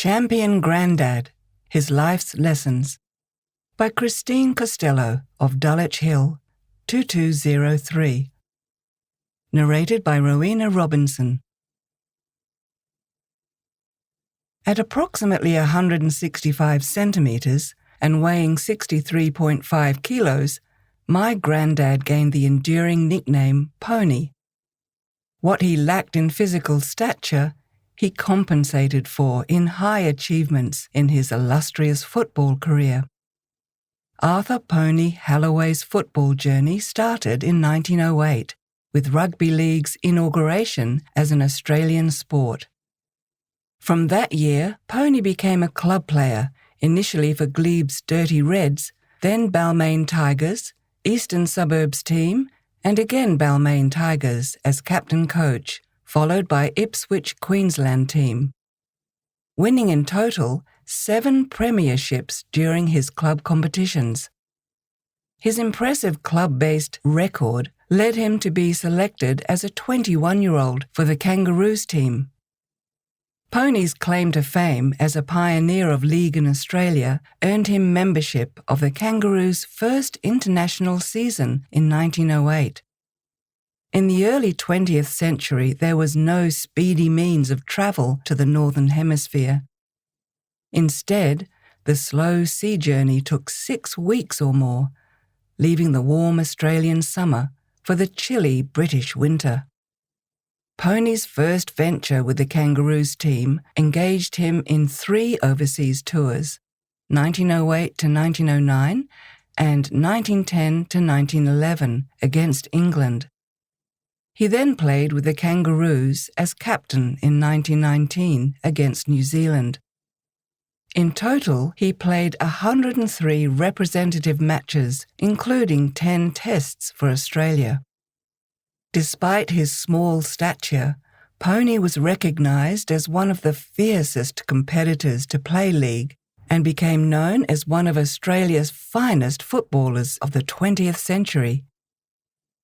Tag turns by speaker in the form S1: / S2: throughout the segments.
S1: Champion Grandad, His Life's Lessons by Christine Costello of Dulwich Hill, 2203. Narrated by Rowena Robinson. At approximately 165 centimetres and weighing 63.5 kilos, my Grandad gained the enduring nickname Pony. What he lacked in physical stature, he compensated for in high achievements in his illustrious football career. Arthur Pony Halloway's football journey started in 1908 with Rugby League's inauguration as an Australian sport. From that year, Pony became a club player, initially for Glebe's Dirty Reds, then Balmain Tigers, Eastern Suburbs team, and again Balmain Tigers as captain-coach, followed by Ipswich Queensland team. Winning in total 7 premierships during his club competitions. His impressive club-based record led him to be selected as a 21-year-old for the Kangaroos team. Pony's claim to fame as a pioneer of league in Australia earned him membership of the Kangaroos' first international season in 1908. In the early 20th century, there was no speedy means of travel to the Northern Hemisphere. Instead, the slow sea journey took 6 weeks or more, leaving the warm Australian summer for the chilly British winter. Pony's first venture with the Kangaroos team engaged him in 3 overseas tours, 1908 to 1909 and 1910 to 1911 against England. He then played with the Kangaroos as captain in 1919 against New Zealand. In total, he played 103 representative matches, including 10 tests for Australia. Despite his small stature, Pony was recognised as one of the fiercest competitors to play league and became known as one of Australia's finest footballers of the 20th century.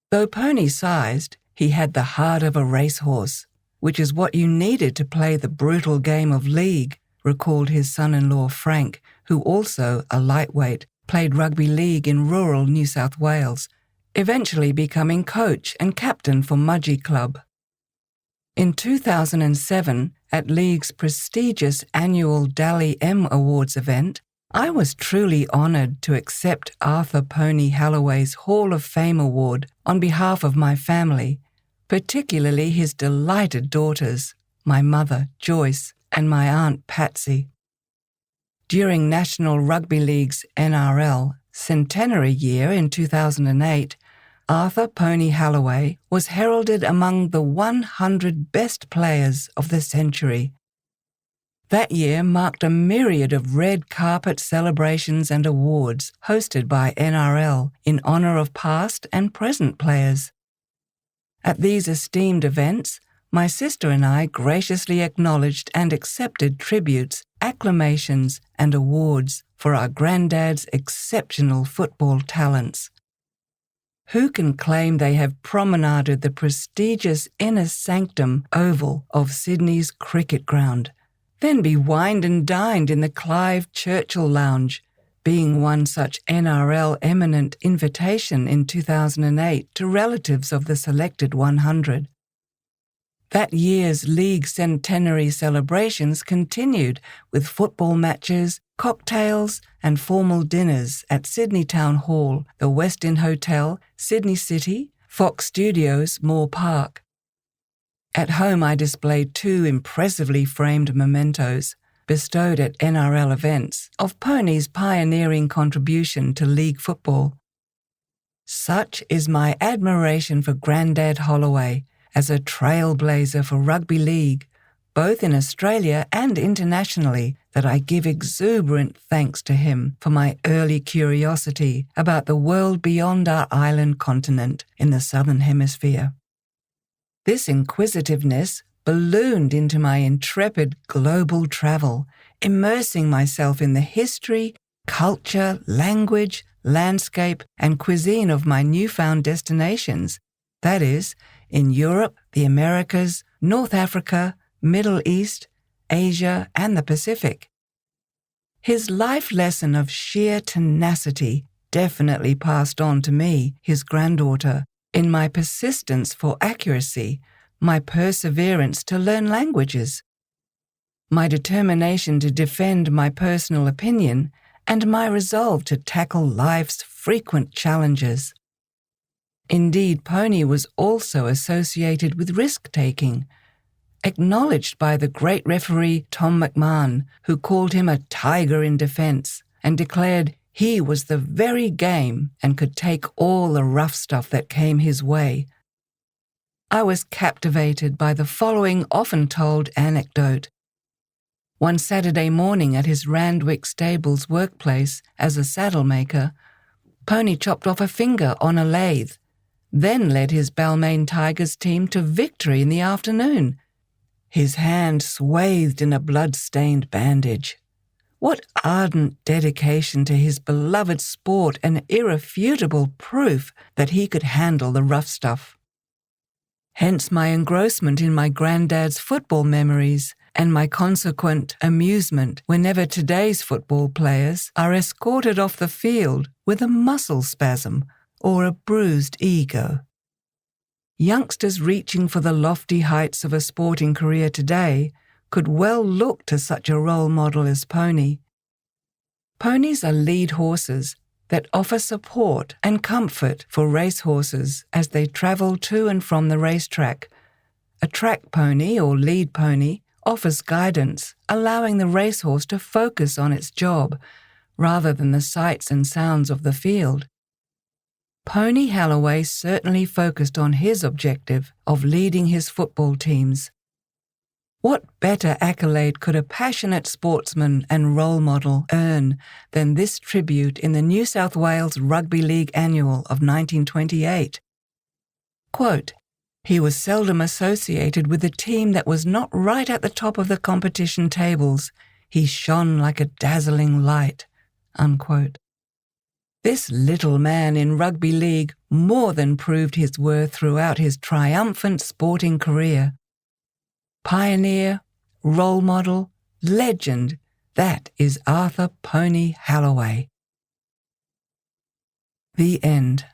S1: Though Pony-sized, he had the heart of a racehorse, which is what you needed to play the brutal game of league, recalled his son-in-law Frank, who also, a lightweight, played rugby league in rural New South Wales, eventually becoming coach and captain for Mudgee Club. In 2007, at League's prestigious annual Dally M Awards event, I was truly honoured to accept Arthur Pony Halloway's Hall of Fame award on behalf of my family, particularly his delighted daughters, my mother, Joyce, and my aunt, Patsy. During National Rugby League's NRL centenary year in 2008, Arthur Pony Halloway was heralded among the 100 best players of the century. That year marked a myriad of red carpet celebrations and awards hosted by NRL in honour of past and present players. At these esteemed events, my sister and I graciously acknowledged and accepted tributes, acclamations, and awards for our Grandad's exceptional football talents. Who can claim they have promenaded the prestigious inner sanctum oval of Sydney's cricket ground, then be wined and dined in the Clive Churchill Lounge, being one such NRL eminent invitation in 2008 to relatives of the selected 100. That year's league centenary celebrations continued with football matches, cocktails, and formal dinners at Sydney Town Hall, the Westin Hotel, Sydney City, Fox Studios, Moore Park. At home I displayed 2 impressively framed mementos, bestowed at NRL events, of Pony's pioneering contribution to league football. Such is my admiration for Grandad Holloway as a trailblazer for rugby league, both in Australia and internationally, that I give exuberant thanks to him for my early curiosity about the world beyond our island continent in the Southern Hemisphere. This inquisitiveness ballooned into my intrepid global travel, immersing myself in the history, culture, language, landscape, and cuisine of my newfound destinations, that is, in Europe, the Americas, North Africa, Middle East, Asia, and the Pacific. His life lesson of sheer tenacity definitely passed on to me, his granddaughter, in my persistence for accuracy, my perseverance to learn languages, my determination to defend my personal opinion, and my resolve to tackle life's frequent challenges. Indeed, Pony was also associated with risk-taking, acknowledged by the great referee Tom McMahon, who called him a tiger in defence and declared he was the very game and could take all the rough stuff that came his way. I was captivated by the following often told anecdote. One Saturday morning at his Randwick Stables workplace as a saddle maker, Pony chopped off a finger on a lathe, then led his Balmain Tigers team to victory in the afternoon, his hand swathed in a blood-stained bandage. What ardent dedication to his beloved sport and irrefutable proof that he could handle the rough stuff. Hence my engrossment in my granddad's football memories and my consequent amusement whenever today's football players are escorted off the field with a muscle spasm or a bruised ego. Youngsters reaching for the lofty heights of a sporting career today could well look to such a role model as Pony. Ponies are lead horses that offer support and comfort for racehorses as they travel to and from the racetrack. A track pony or lead pony offers guidance, allowing the racehorse to focus on its job rather than the sights and sounds of the field. Pony Halloway certainly focused on his objective of leading his football teams. What better accolade could a passionate sportsman and role model earn than this tribute in the New South Wales Rugby League Annual of 1928? Quote, "He was seldom associated with a team that was not right at the top of the competition tables. He shone like a dazzling light." Unquote. This little man in rugby league more than proved his worth throughout his triumphant sporting career. Pioneer, role model, legend, that is Arthur Pony Halloway. The end.